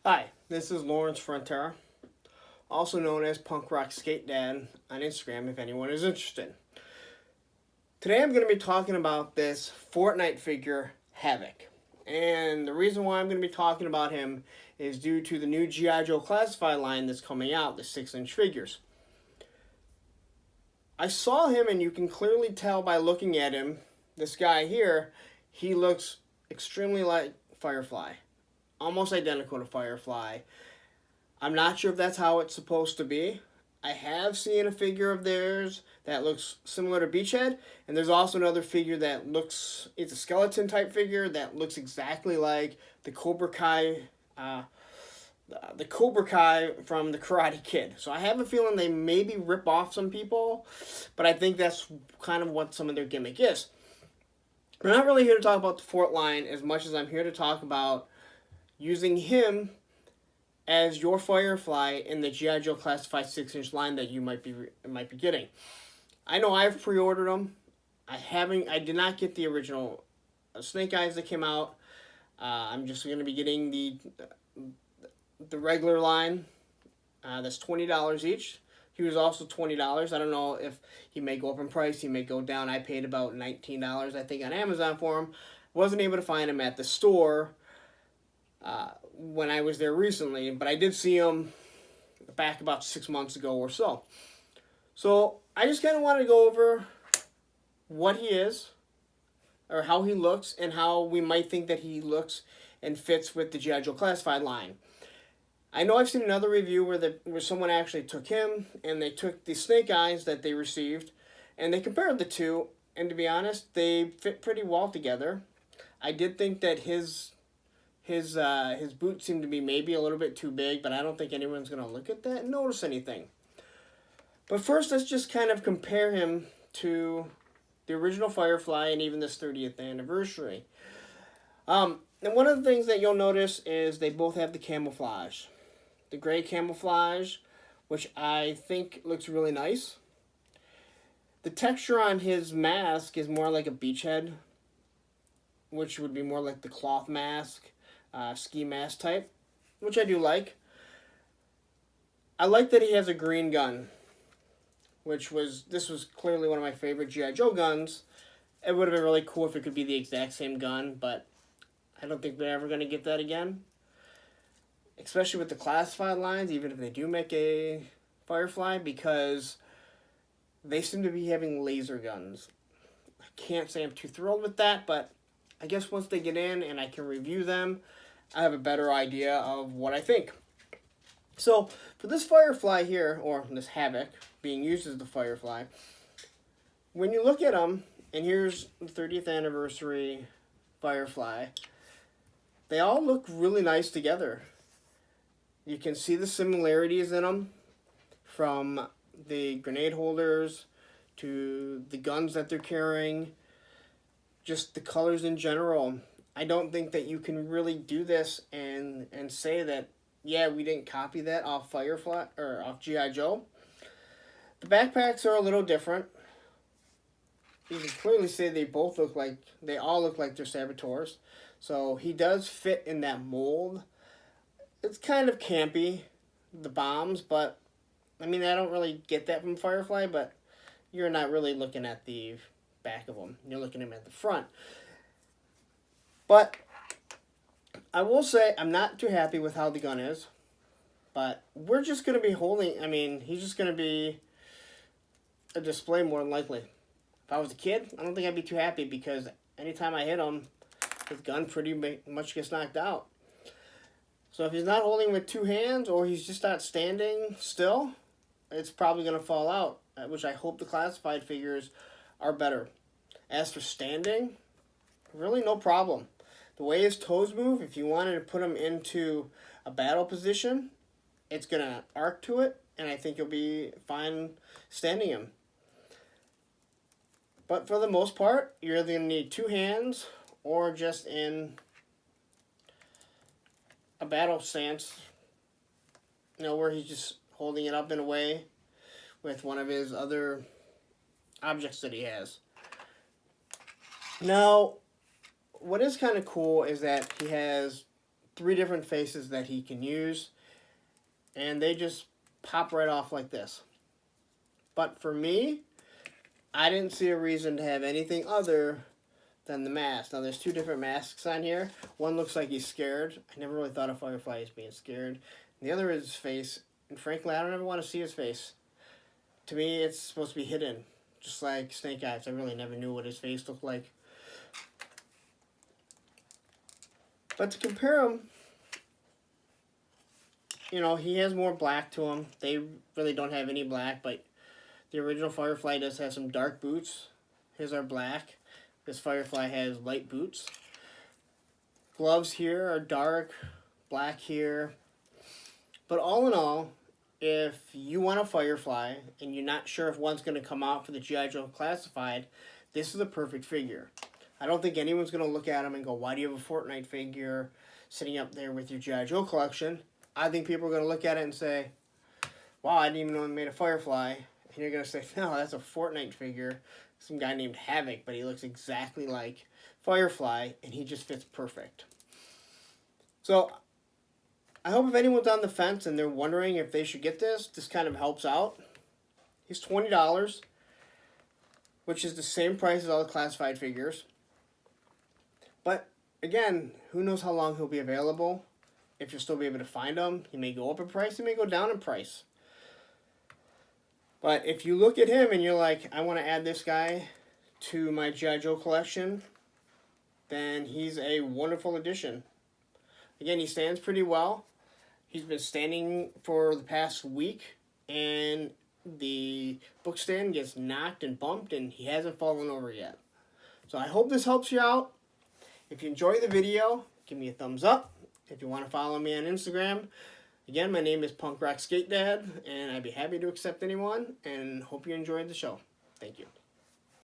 Hi, this is Lawrence Frontera, also known as Punk Rock Skate Dad on Instagram if anyone is interested. Today I'm going to be talking about this Fortnite figure, Havoc. And the reason why I'm going to be talking about him is due to the new G.I. Joe Classified line that's coming out, the 6-inch figures. I saw him, and you can clearly tell by looking at him, this guy here, he looks extremely like Firefly. Almost identical to Firefly. I'm not sure if that's how it's supposed to be. I have seen a figure of theirs that looks similar to Beachhead, and there's also another figure that looks, it's a skeleton type figure that looks exactly like the Cobra Kai, from the Karate Kid. So I have a feeling they maybe rip off some people, but I think that's kind of what some of their gimmick is. We're not really here to talk about the Fort line as much as I'm here to talk about using him as your Firefly in the G.I. Joe Classified 6-inch line that you might be getting. I know I've pre-ordered them. I did not get the original Snake Eyes that came out. I'm just going to be getting the regular line. That's $20 each. He was also $20. I don't know if he may go up in price. He may go down. I paid about $19, I think, on Amazon for him. Wasn't able to find him at the store when I was there recently, but I did see him back about 6 months ago or so. So I just kind of wanted to go over what he is, or how he looks, and how we might think that he looks and fits with the G.I. Joe Classified line. I know I've seen another review where someone actually took him, and they took the Snake Eyes that they received, and they compared the two, and to be honest, they fit pretty well together. I did think that his boots seem to be maybe a little bit too big, but I don't think anyone's going to look at that and notice anything. But first, let's just kind of compare him to the original Firefly and even this 30th anniversary. And one of the things that you'll notice is they both have the camouflage. The gray camouflage, which I think looks really nice. The texture on his mask is more like a Beachhead, which would be more like the cloth mask. Ski mask type, which I do like. I like that he has a green gun, this was clearly one of my favorite G.I. Joe guns. It would have been really cool if it could be the exact same gun, but I don't think we're ever going to get that again. Especially with the classified lines, even if they do make a Firefly, because they seem to be having laser guns. I can't say I'm too thrilled with that, but I guess once they get in and I can review them, I have a better idea of what I think. So, for this Firefly here, or this Havoc, being used as the Firefly, when you look at them, and here's the 30th anniversary Firefly, they all look really nice together. You can see the similarities in them, from the grenade holders to the guns that they're carrying, just the colors in general. I don't think that you can really do this and say that, yeah, we didn't copy that off Firefly or off G.I. Joe. The backpacks are a little different. You can clearly say they all look like they're Saboteurs. So he does fit in that mold. It's kind of campy, the bombs, but I mean, I don't really get that from Firefly, but you're not really looking at the back of them. You're looking at them at the front. But I will say I'm not too happy with how the gun is. But we're just going to be he's just going to be a display more than likely. If I was a kid, I don't think I'd be too happy, because anytime I hit him, his gun pretty much gets knocked out. So if he's not holding with two hands, or he's just not standing still, it's probably going to fall out, which I hope the classified figures are better. As for standing, really no problem. The way his toes move, if you wanted to put him into a battle position, it's going to arc to it, and I think you'll be fine standing him. But for the most part, you're either going to need two hands or just in a battle stance, where he's just holding it up in a way with one of his other objects that he has. Now, what is kind of cool is that he has 3 different faces that he can use, and they just pop right off like this. But for me, I didn't see a reason to have anything other than the mask. Now, there's 2 different masks on here. One looks like he's scared. I never really thought of Firefly as being scared. And the other is his face. And frankly, I don't ever want to see his face. To me, it's supposed to be hidden. Just like Snake Eyes. I really never knew what his face looked like. But to compare him, you know, he has more black to him. They really don't have any black, but the original Firefly does have some dark boots. His are black. This Firefly has light boots. Gloves here are dark, black here. But all in all, if you want a Firefly and you're not sure if one's going to come out for the G.I. Joe Classified, this is the perfect figure. I don't think anyone's going to look at him and go, why do you have a Fortnite figure sitting up there with your G.I. Joe collection? I think people are going to look at it and say, wow, I didn't even know they made a Firefly. And you're going to say, no, that's a Fortnite figure. Some guy named Havoc, but he looks exactly like Firefly, and he just fits perfect. So, I hope if anyone's on the fence and they're wondering if they should get this kind of helps out. He's $20, which is the same price as all the classified figures. But, again, who knows how long he'll be available. If you'll still be able to find him. He may go up in price, he may go down in price. But if you look at him and you're like, I want to add this guy to my G.I. Joe collection, then he's a wonderful addition. Again, he stands pretty well. He's been standing for the past week, and the book stand gets knocked and bumped, and he hasn't fallen over yet. So I hope this helps you out. If you enjoy the video, give me a thumbs up. If you want to follow me on Instagram, again, my name is Punk Rock Skate Dad, and I'd be happy to accept anyone, and hope you enjoyed the show. Thank you.